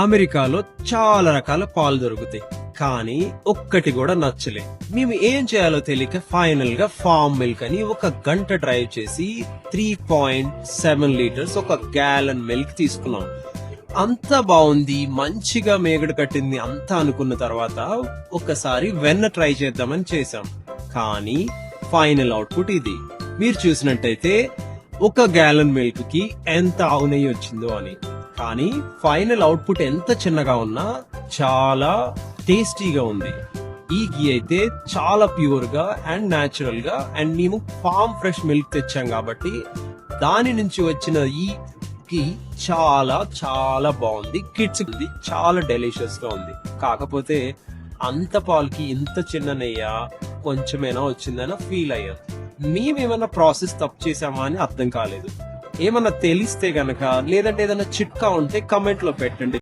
అమెరికాలో చాలా రకాల పాలు దొరుకుతాయి, కానీ ఒక్కటి కూడా నచ్చలే. మేము ఏం చేయాలో తెలియక ఫైనల్ గా ఫార్మ్ మిల్క్ అని ఒక గంట డ్రైవ్ చేసి 3.7 లీటర్స్ ఒక గ్యాలన్ మిల్క్ తీసుకున్నాం. అంతా బాగుంది, మంచిగా మేగడ కట్టింది అంతా అనుకున్న తర్వాత ఒకసారి వెన్న ట్రై చేద్దామని చేసాం. కానీ ఫైనల్ అవుట్పుట్ ఇది. మీరు చూసినట్టయితే ఒక గ్యాలన్ మిల్క్ కి ఎంత ఆవు నెయ్యి వచ్చిందో అని. కానీ ఫైనల్ అవుట్పుట్ ఎంత చిన్నగా ఉన్నా చాలా టేస్టీగా ఉంది. ఈ ఘీ అయితే చాలా ప్యూర్ గా అండ్ న్యాచురల్ గా, అండ్ మేము ఫార్మ్ ఫ్రెష్ మిల్క్ తెచ్చాం కాబట్టి దాని నుంచి వచ్చిన ఈ ఘీ చాలా చాలా బాగుంది. కిడ్స్ కి చాలా డెలిషియస్ గా ఉంది. కాకపోతే అంత పాలకి ఇంత చిన్న నెయ్య కొంచెమైనా వచ్చిందని ఫీల్ అయ్యాం. మేమేమన్నా ప్రాసెస్ తప్పు చేసామా అని అర్థం కాలేదు. ఏమన్నా తెలిస్తే గనక, లేదంటే ఏదైనా చిట్కా ఉంటే కమెంట్ లో పెట్టండి.